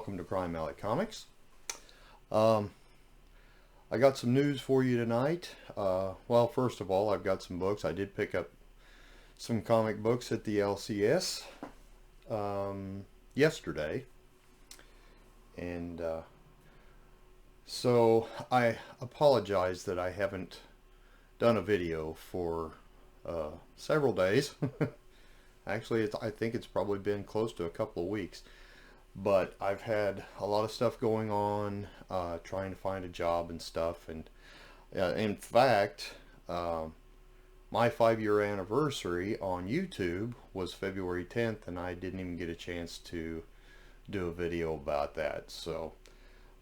welcome to Crime Alley Comics. I got some news for you tonight. Well, first of all, I've got some books. I did pick up some comic books at the LCS yesterday. And so I apologize that I haven't done a video for several days. Actually, I think it's probably been close to a couple of weeks. But I've had a lot of stuff going on, trying to find a job and stuff. And in fact, my 5-year anniversary on YouTube was February 10th, and I didn't even get a chance to do a video about that. So,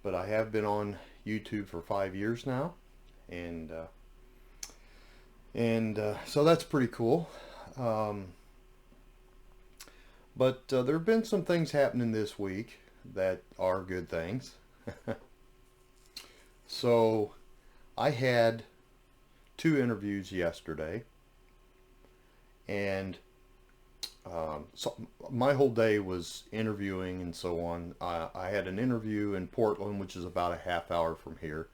but I have been on YouTube for 5 years now, and so that's pretty cool. But there have been some things happening this week that are good things. So I had 2 interviews yesterday, and so my whole day was interviewing and so on. I had an interview in Portland, which is about a half hour from here,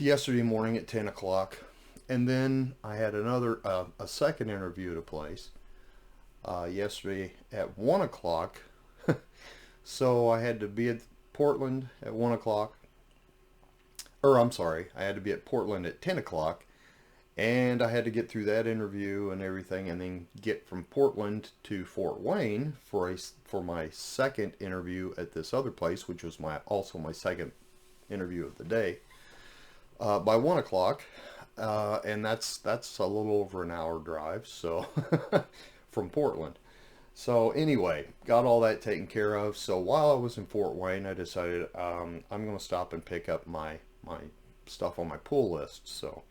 yesterday morning at 10 o'clock. And then I had a second interview at a place yesterday at 1 o'clock. So I had to be at Portland at 1 o'clock. Or I'm sorry, I had to be at Portland at 10 o'clock. And I had to get through that interview and everything, and then get from Portland to Fort Wayne for my second interview at this other place, which was also my second interview of the day, by 1 o'clock. And that's a little over an hour drive, so from Portland. So anyway, got all that taken care of. So while I was in Fort Wayne, I decided I'm going to stop and pick up my stuff on my pull list. So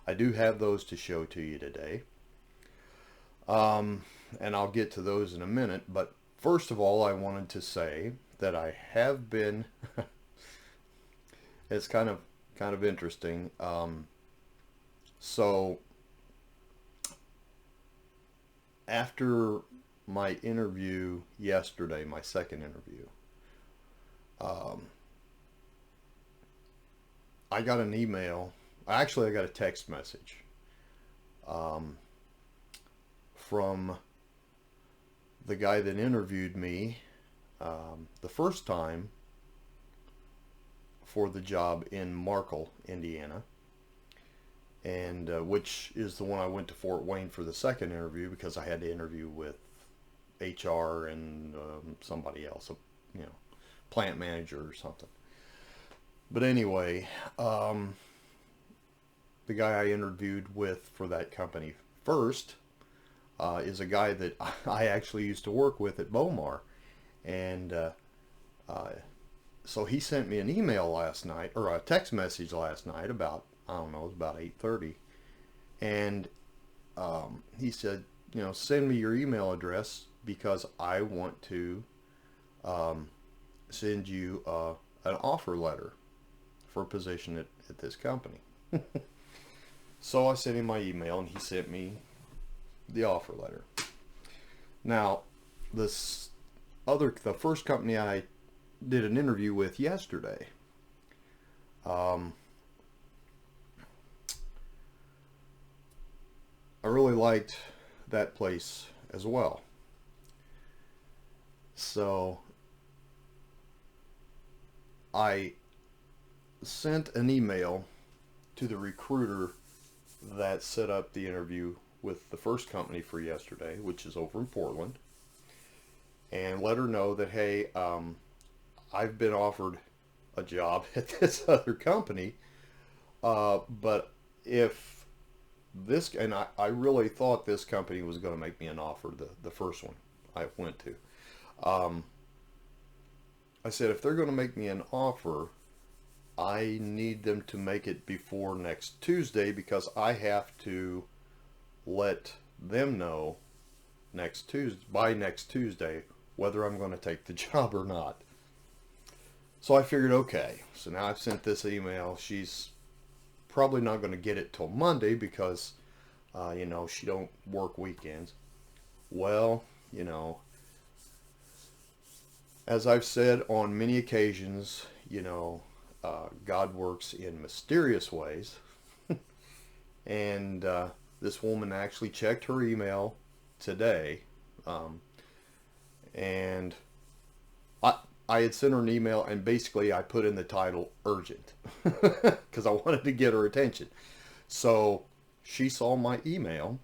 I do have those to show to you today. And I'll get to those in a minute. But first of all, I wanted to say that I have been it's kind of interesting. So after my interview yesterday, my second interview, I got an email. Actually, I got a text message from the guy that interviewed me the first time for the job in Markle, Indiana. And which is the one I went to Fort Wayne for the second interview, because I had to interview with HR and somebody else, plant manager or something. But anyway, the guy I interviewed with for that company first is a guy that I actually used to work with at Bomar. And so he sent me an email last night, or a text message last night about, I don't know, it was about 8:30. And he said, send me your email address, because I want to send you an offer letter for a position at this company. So I sent him my email, and he sent me the offer letter. Now, the first company I did an interview with yesterday, I really liked that place as well. So I sent an email to the recruiter that set up the interview with the first company for yesterday, which is over in Portland, and let her know that, hey, I've been offered a job at this other company, but if this, and I really thought this company was going to make me an offer, the first one I went to. I said, if they're going to make me an offer, I need them to make it before next Tuesday, because I have to let them know by next Tuesday whether I'm going to take the job or not. So I figured, okay, so now I've sent this email. She's probably not going to get it till Monday, because she don't work weekends. Well, As I've said on many occasions, God works in mysterious ways. And this woman actually checked her email today. Um, and I, I had sent her an email, and basically I put in the title urgent because I wanted to get her attention. So she saw my email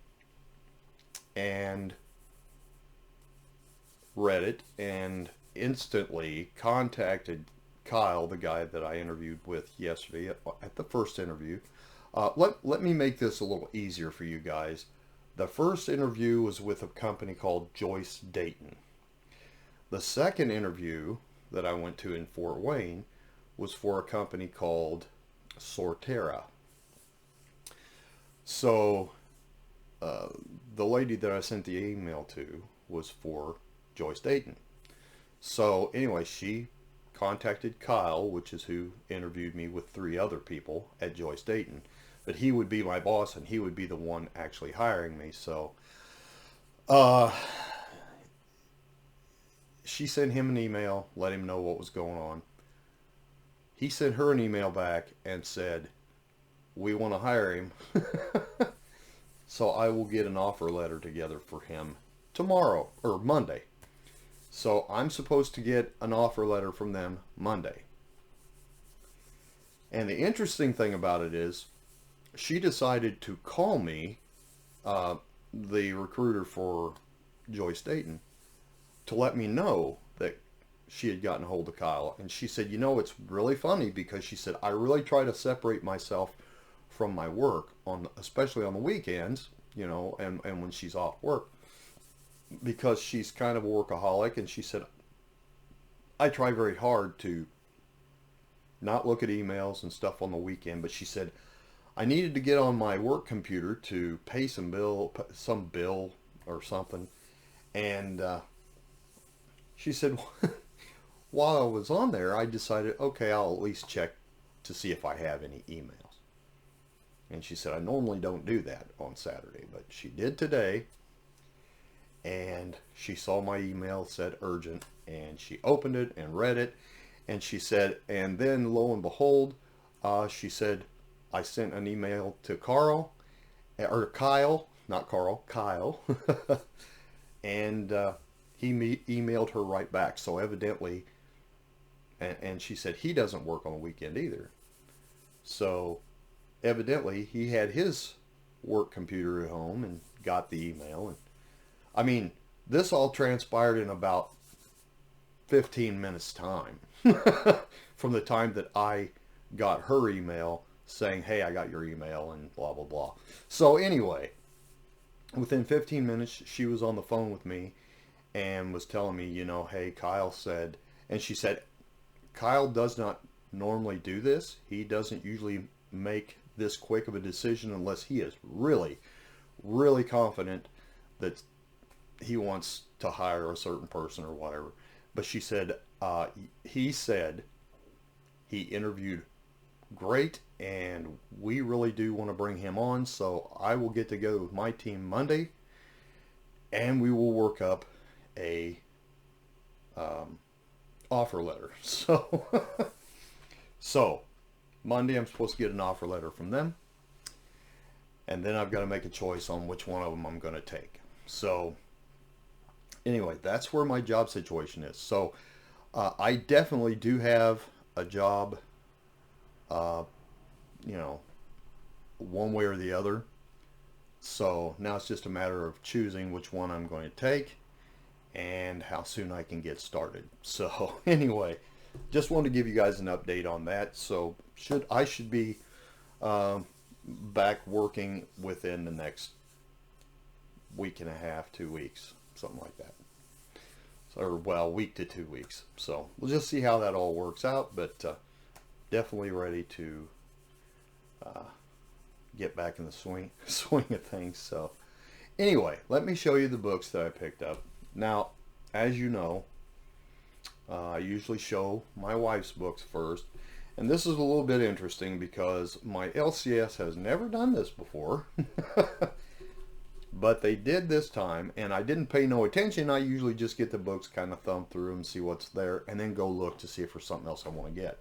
and read it and instantly contacted Kyle, the guy that I interviewed with yesterday at the first interview. Let me make this a little easier for you guys. The first interview was with a company called Joyce Dayton. The second interview that I went to in Fort Wayne was for a company called Sortera. So the lady that I sent the email to was for Joyce Dayton. So anyway, she contacted Kyle, which is who interviewed me with 3 other people at Joyce Dayton. But he would be my boss and he would be the one actually hiring me. So she sent him an email, let him know what was going on. He sent her an email back and said, we want to hire him. So I will get an offer letter together for him tomorrow or Monday. So I'm supposed to get an offer letter from them Monday. And the interesting thing about it is she decided to call me, the recruiter for Joyce Dayton, to let me know that she had gotten a hold of Kyle. And she said, it's really funny because she said, I really try to separate myself from my work, especially on the weekends, and when she's off work, because she's kind of a workaholic. And she said, I try very hard to not look at emails and stuff on the weekend, but she said, I needed to get on my work computer to pay some bill or something. And she said, while I was on there, I decided, okay, I'll at least check to see if I have any emails. And she said, I normally don't do that on Saturday, but she did today. And she saw my email, said urgent, and she opened it and read it. And she said, and then lo and behold, she said, I sent an email to Kyle, not Carl, Kyle. And he emailed her right back. So evidently, and she said he doesn't work on the weekend either. So evidently he had his work computer at home and got the email. And I mean, this all transpired in about 15 minutes time from the time that I got her email saying, hey, I got your email and blah, blah, blah. So anyway, within 15 minutes, she was on the phone with me and was telling me, hey, Kyle said, and she said, Kyle does not normally do this. He doesn't usually make this quick of a decision unless he is really, really confident that he wants to hire a certain person or whatever. But she said, he said he interviewed great and we really do want to bring him on. So I will get together with my team Monday and we will work up a offer letter. So Monday I'm supposed to get an offer letter from them. And then I've got to make a choice on which one of them I'm going to take. So anyway, that's where my job situation is. So I definitely do have a job, one way or the other. So now it's just a matter of choosing which one I'm going to take and how soon I can get started. So anyway, just wanted to give you guys an update on that. So I should be back working within the next week and a half, 2 weeks, something like that. Week to 2 weeks. So we'll just see how that all works out, but definitely ready to get back in the swing of things. So anyway, let me show you the books that I picked up. Now, as you know, I usually show my wife's books first. And this is a little bit interesting because my LCS has never done this before. But they did this time, and I didn't pay no attention. I usually just get the books, kind of thumb through them, see what's there, and then go look to see if there's something else I want to get.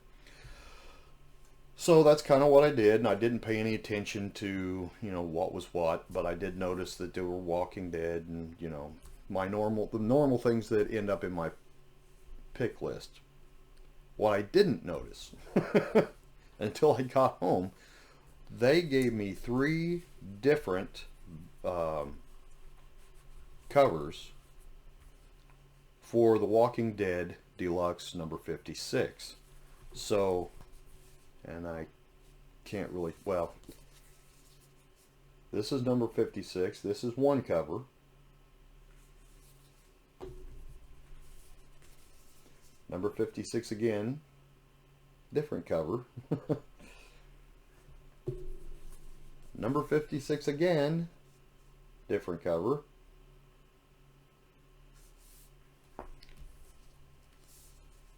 So that's kind of what I did, and I didn't pay any attention to, what was what, but I did notice that there were Walking Dead and, the normal things that end up in my pick list. What I didn't notice until I got home, they gave me 3 different covers for The Walking Dead Deluxe number 56. So, and I can't really, well, this is number 56. This is one cover. Number 56 again, different cover. Number 56 again, different cover.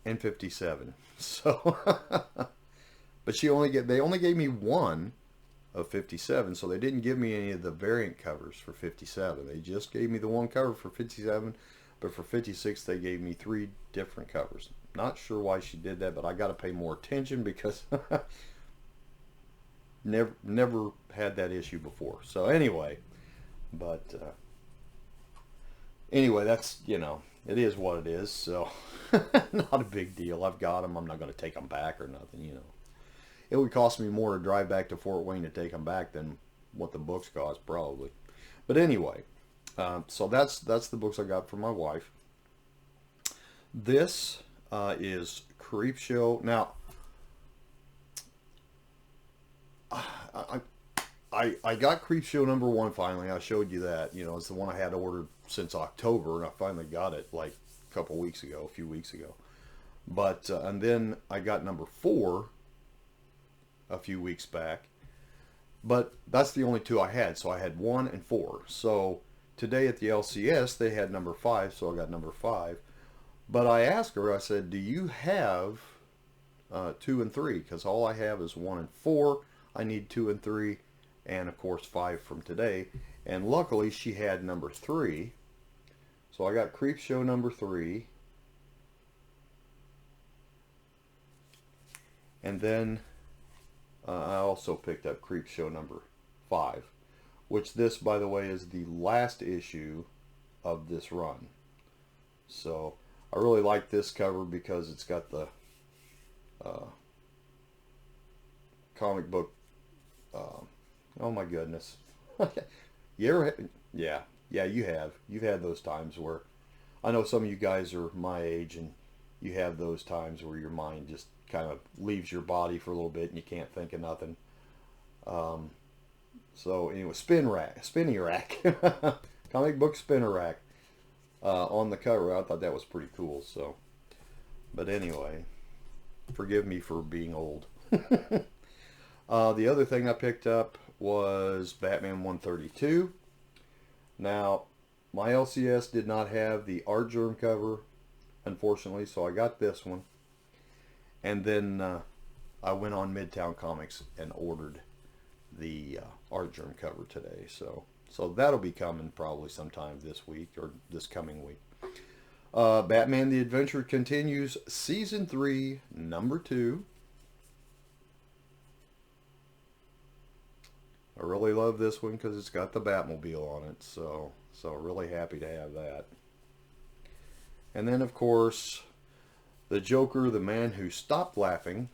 And 57. So, but they only gave me one of 57, so they didn't give me any of the variant covers for 57. They just gave me the one cover for 57, but for 56 they gave me 3 different covers. Not sure why she did that, but I got to pay more attention because never had that issue before. So anyway, but anyway, that's, it is what it is. So not a big deal. I've got them. I'm not going to take them back or nothing, It would cost me more to drive back to Fort Wayne to take them back than what the books cost, probably. But anyway, so that's the books I got for my wife. This is Creepshow. Now, I got Creepshow number 1 finally. I showed you that. It's the one I had ordered since October, and I finally got it like a few weeks ago. But and then I got number 4 a few weeks back. But that's the only 2 I had. So I had 1 and 4. So today at the LCS they had number 5, so I got number 5. But I asked her, I said, do you have 2 and 3? Because all I have is 1 and 4. I need 2 and 3, and of course 5 from today. And luckily she had number 3. So I got Creepshow number 3. And then I also picked up Creepshow number 5, which this, by the way, is the last issue of this run. So I really like this cover because it's got the comic book. Oh my goodness! You ever? Yeah, you have. You've had those times where I know some of you guys are my age, and you have those times where your mind just kind of leaves your body for a little bit and you can't think of nothing. So anyway, spinny rack, comic book spinner rack on the cover. I thought that was pretty cool. So, but anyway, forgive me for being old. The other thing I picked up was Batman 132. Now, my LCS did not have the Artgerm cover, unfortunately, so I got this one. And then I went on Midtown Comics and ordered the Artgerm cover today. So that'll be coming probably sometime this week or this coming week. Batman the Adventure Continues, Season 3, Number 2. I really love this one because it's got the Batmobile on it. So really happy to have that. And then, of course, The Joker, the Man Who Stopped Laughing,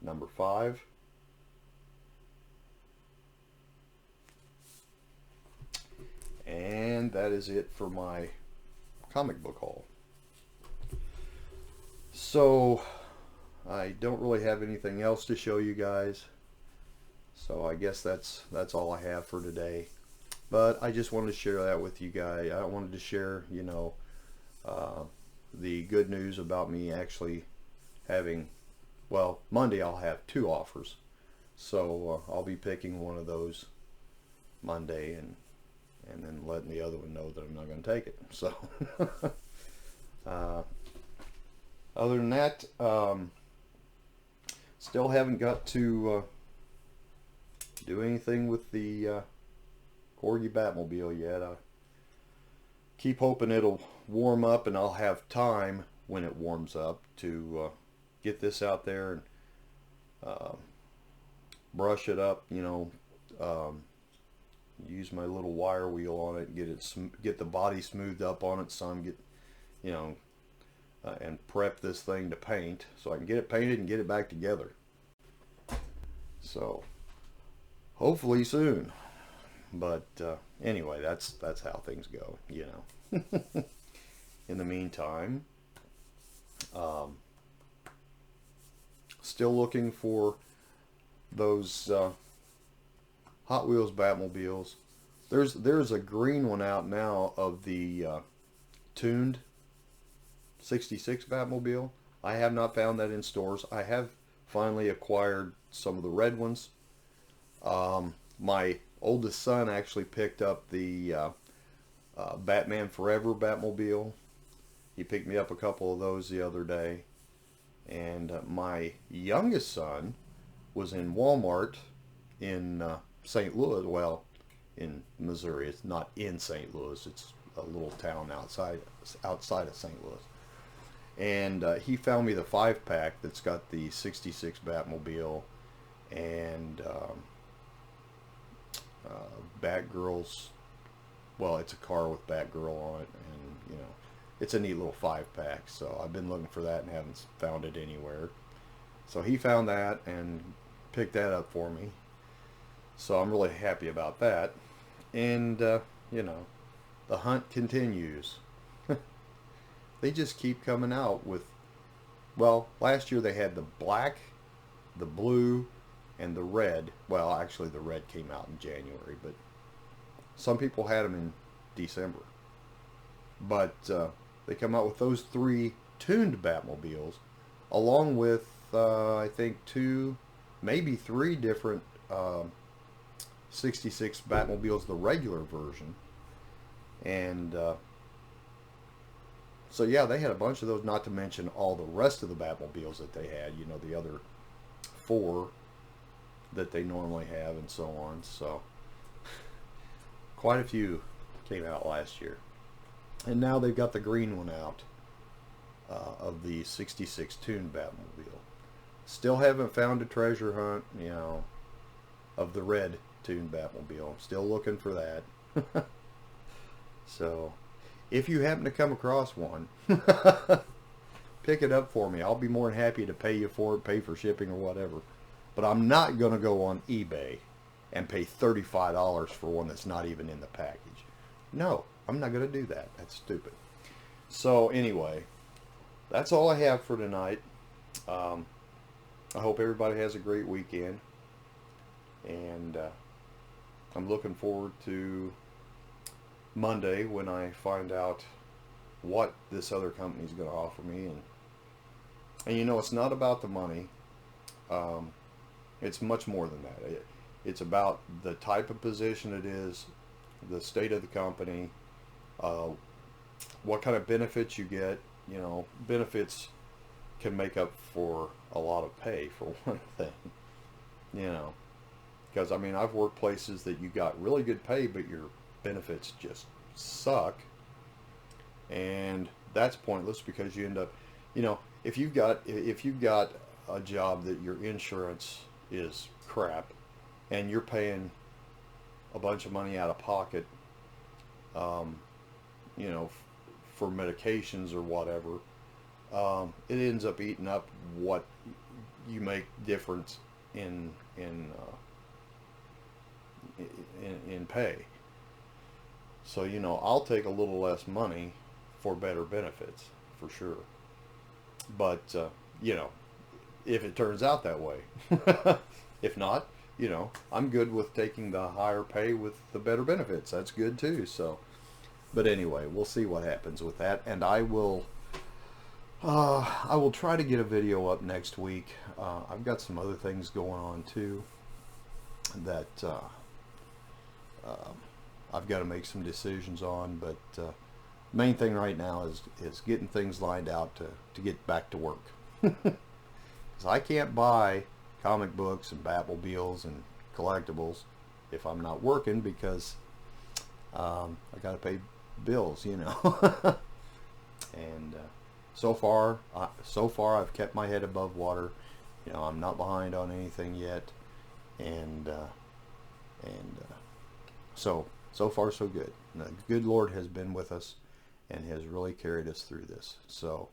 Number 5. And that is it for my comic book haul. So I don't really have anything else to show you guys. So I guess that's all I have for today. But I just wanted to share that with you guys. I wanted to share, the good news about me actually having, well, Monday I'll have 2 offers. So I'll be picking one of those Monday and then letting the other one know that I'm not going to take it. So other than that, still haven't got to do anything with the Corgi Batmobile yet. I keep hoping it'll warm up and I'll have time when it warms up to get this out there and brush it up, you know, use my little wire wheel on it, get the body smoothed up on it, so I'm you know, and prep this thing to paint so I can get it painted and get it back together. So hopefully soon. But anyway, that's how things go, you know. In the meantime, still looking for those Hot Wheels Batmobiles. There's a green one out now of the tuned 66 Batmobile. I have not found that in stores. I have finally acquired some of the red ones. My oldest son actually picked up the Batman Forever Batmobile. He picked me up a couple of those the other day. And my youngest son was in Walmart in St. Louis, well, in Missouri. It's not in St. Louis. It's a little town outside of St. Louis. And he found me the 5-pack that's got the 66 Batmobile and Batgirl's, well, it's a car with Batgirl on it, and you know, it's a neat little 5-pack. So I've been looking for that and haven't found it anywhere. So he found that and picked that up for me. So I'm really happy about that. And you know, the hunt continues. They just keep coming out with, well, last year they had the black, the blue, and the red. Well, actually the red came out in January, but some people had them in December. But they come out with those 3 tuned Batmobiles, along with I think 2, maybe 3 different 66 Batmobiles, the regular version. And so yeah, they had a bunch of those, not to mention all the rest of the Batmobiles that they had, you know, the other 4 that they normally have and so on. So quite a few came out last year. And now they've got the green one out of the 66 tuned Batmobile. Still haven't found a treasure hunt, you know, of the red tuned Batmobile. I'm still looking for that. So if you happen to come across one, pick it up for me. I'll be more than happy to pay you for it, pay for shipping or whatever. But I'm not going to go on eBay and pay $35 for one that's not even in the package. No, I'm not going to do that. That's stupid. So anyway, that's all I have for tonight. I hope everybody has a great weekend. And I'm looking forward to Monday when I find out what this other company is going to offer me. And you know, it's not about the money. It's much more than that. It's about the type of position it is, the state of the company, what kind of benefits you get. You know, benefits can make up for a lot of pay, for one thing. You know, because I mean, I've worked places that you got really good pay, but your benefits just suck, and that's pointless because you end up, you know, if you've got a job that your insurance is crap and you're paying a bunch of money out of pocket, you know, for medications or whatever, it ends up eating up what you make difference in pay. So, you know, I'll take a little less money for better benefits, for sure. But, you know, if it turns out that way. If not, you know, I'm good with taking the higher pay with the better benefits. That's good too. So, but anyway, we'll see what happens with that. And I will try to get a video up next week. I've got some other things going on too that I've got to make some decisions on, but main thing right now is getting things lined out to get back to work. Because I can't buy comic books and Batmobiles and collectibles if I'm not working, because I got to pay bills, you know. And so far I've kept my head above water. You know, I'm not behind on anything yet, and so far so good. The good Lord has been with us and has really carried us through this. So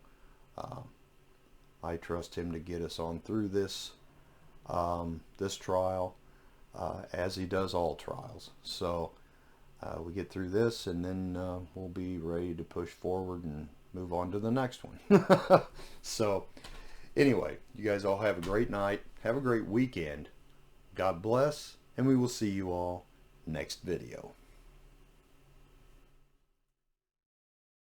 I trust Him to get us on through this this trial, as He does all trials. So we get through this, and then we'll be ready to push forward and move on to the next one. So anyway, you guys all have a great night. Have a great weekend. God bless, and we will see you all next video.